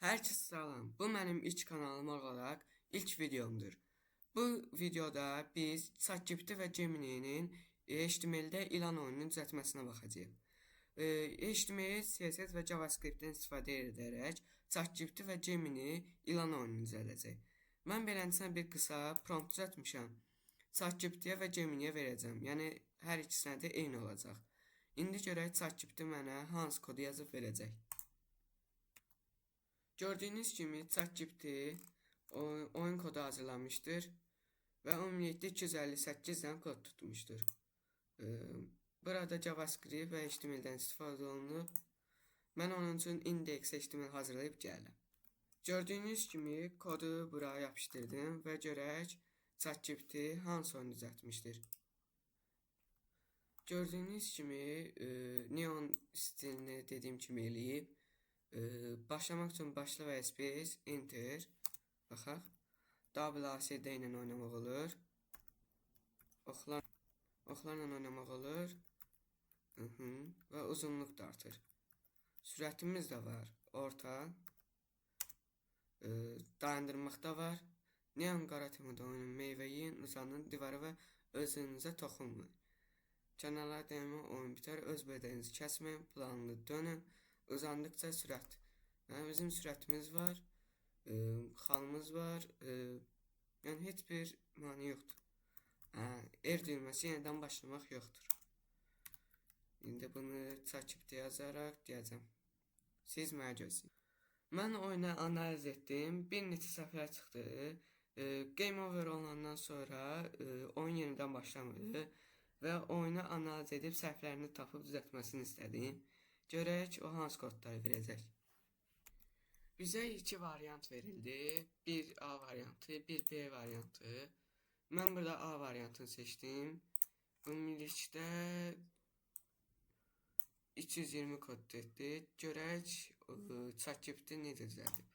Herkese salam. Bu mənim ilk kanalım olaraq ilk videomdur. Bu videoda biz ChatGPT və Gemini'nin HTML-də ilan oyununun düzəltməsinə baxacağıq. HTML, CSS və JavaScript-dən istifadə edərək ChatGPT və Gemini ilan oyununu düzəldəcək. Mən beləsinə bir qısa prompt düzəltmişəm. ChatGPT-yə və Gemini-yə verəcəm. Yəni hər ikisinə də eyni olacaq. İndi görək ChatGPT mənə hansı kodu yazıb verəcək. Gördüğünüz kimi ChatGPT oyun kodu hazırlamıştır ve ümumiyyətlə 258'den kod tutmuştur. Burada JavaScript ve HTML'den istifadə olunub. Mən onun üçün index HTML hazırlayıb gəldim. Gördüğünüz gibi kodu buraya yapıştırdım ve görək ChatGPT hansı oyunu düzəltmişdir. Gördüğünüz gibi neon stilini dediğim kimi eləyib. Başlamak için başla və space, enter. Baxaq. WASD ilə oynamaq olur. Oxlarla oynamaq olur. Və uzunluq da artır. Sürətimiz də var. Orta. Dayandırmaq da var. Neon qara temada oyunun meyvə yiyin, uzanın, divarı və özünüzə toxunmayın. Kənarlar dəymə oyun bitər. Öz bədəninizi kəsməyin. Planlı dönün. Uzandıkça sürət. Yəni bizim sürətimiz var. Xalımız var. Yəni heç bir mani yoxdur. R düyməsi yenidən başlamaq yoxdur. İndi bunu ChatGPT yazaraq deyəcəm. Siz mənə gözləyin. Mən oyunu analiz etdim. Bir neçə səhvlər çıxdı. Game over olandan sonra oyun yenidən başlamadı. Və oyunu analiz edib səhvlərini tapıb düzəltməsini istədim. Görək o hansı kodları verəcək. Bizə iki variant verildi. Bir A variantı, bir B variantı. Mən burada A variantını seçdim. Ümumilikdə 220 kod etdi. Görək ChatGPT necə düzəldib.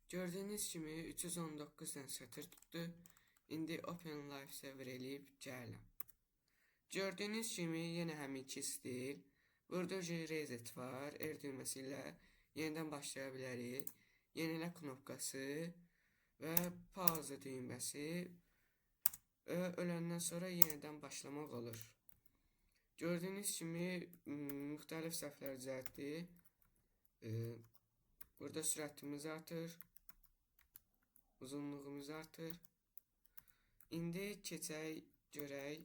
Gördüğünüz kimi 319 dənə sətr tutdu. İndi Open Live server eləyib gələm. Gördüğünüz kimi yine həminki stil. Burada reset var. R düyməsi ilə yenidən başlaya bilərik. Yenilə knopkası və pauza düyməsi. Öləndən sonra yenidən başlamaq olur. Gördüğünüz kimi müxtəlif səhvlər düzəltdi. Burada sürətimiz artır. Uzunluğumuz artır. İndi keçək, görək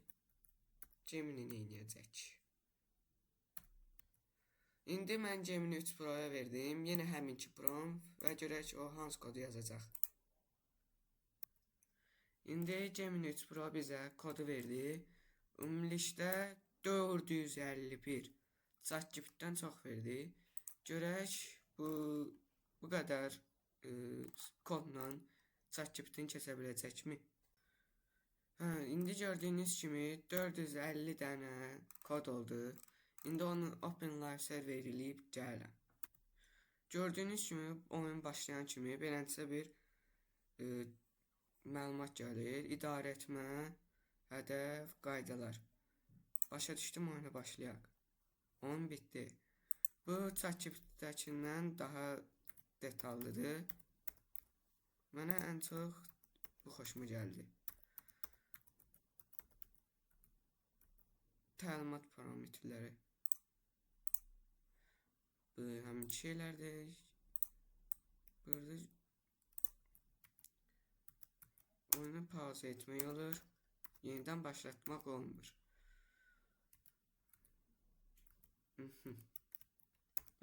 Gemini neynəyəcək. İndi mən Gemini 3 Pro'ya verdim. Yine həminki prompt və görək o hansı kodu yazacaq. İndi Gemini 3 Pro bizə kodu verdi. Ümumilikdə 451. ChatGPT-dən çox verdi. Görək bu qədər kodla ChatGPT-ni keçə biləcəkmi? İndi gördüğünüz kimi 450 tane kod oldu. İndi onu Open Live server eləyib gələm. Gördüğünüz kimi oyun başlayan kimi beləncə bir məlumat gəlir. İdarə etmə, hədəf, qaydalar. Başa düşdüm, oyuna başlayaq. Oyun bitdi. Bu ChatGPT-dəkindən daha detallıdır. Mənə ən çox bu xoşuma gəldi. Təlimat parametrləri. Bu həmin şeylərdir. Burada oyunu pauza etmək olur. Yenidən başlatmaq olmur.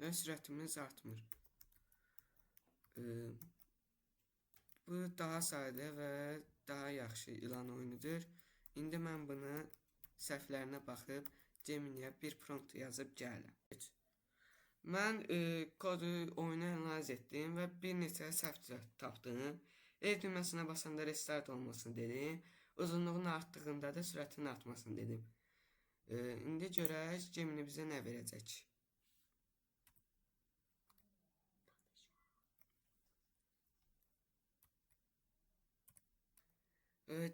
Və sürətimiz artmır. Bu daha sadə və daha yaxşı ilan oyunudur. İndi mən bunu səhvlərinə baxıb Gemini'yə bir prompt yazıb gələm. Mən kodu oyunu analiz etdim və bir neçə səhv tapdım. R düyməsinə basanda restart olmasını dedim. Uzunluğun artdığında da sürətinin artmasını dedim. İndi görək Gemini bizə nə verəcək.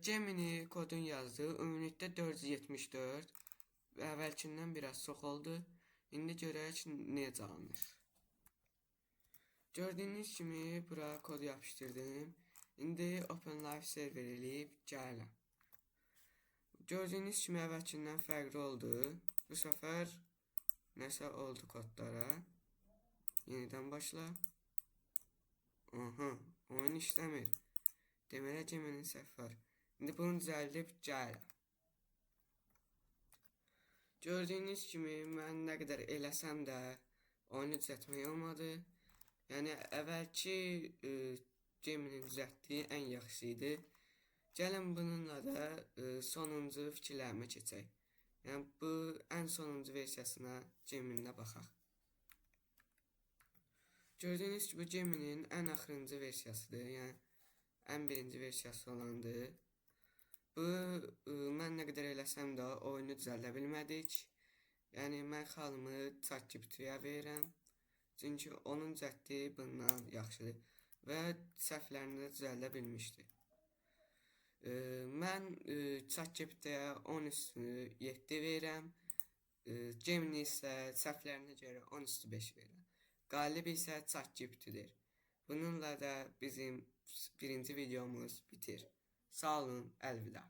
Gemini kodun yazdı. Ümumilikdə 474. əvvəlkindən biraz çox oldu. İndi görək necə alınır. Gördüyünüz kimi bura kod yapışdırdım. İndi OpenLive server eləyib gəlirəm. Gördüyünüz kimi əvvəlkindən fərqli oldu. Bu səfər nəsə oldu kodlara. Yenidən başla. Aha, oyun işləmir. Deməli Geminin səhv var. İndi bunu düzəldib gəlirəm. Gördüyünüz kimi mən nə qədər eləsəm də oyunu düzəltmək olmadı. Yəni əvvəlki Geminin düzəltdiyi ən yaxşısı idi. Gəlin bununla da sonuncu fikirlərimə keçək. Yəni bu ən sonuncu versiyasına Gemini baxaq. Gördüyünüz gibi Geminin ən axırıncı versiyasıdır. Yəni ən birinci versiyası olandır. Bu mən nə qədər eləsəm də oyunu düzəldə bilmədik. Yəni mən xalımı ChatGPT-yə verirəm. Çünki onun düzəltdiyi bundan yaxşıdır və səhvlərini də düzəldə bilmişdi. Mən ChatGPT-yə 10/7 verirəm. Gemini isə səhvlərinə görə 10/5 verirəm. Qalib isə ChatGPT-dir. Bununla da bizim birinci videomuz bitir. Sağ olun, əlvida.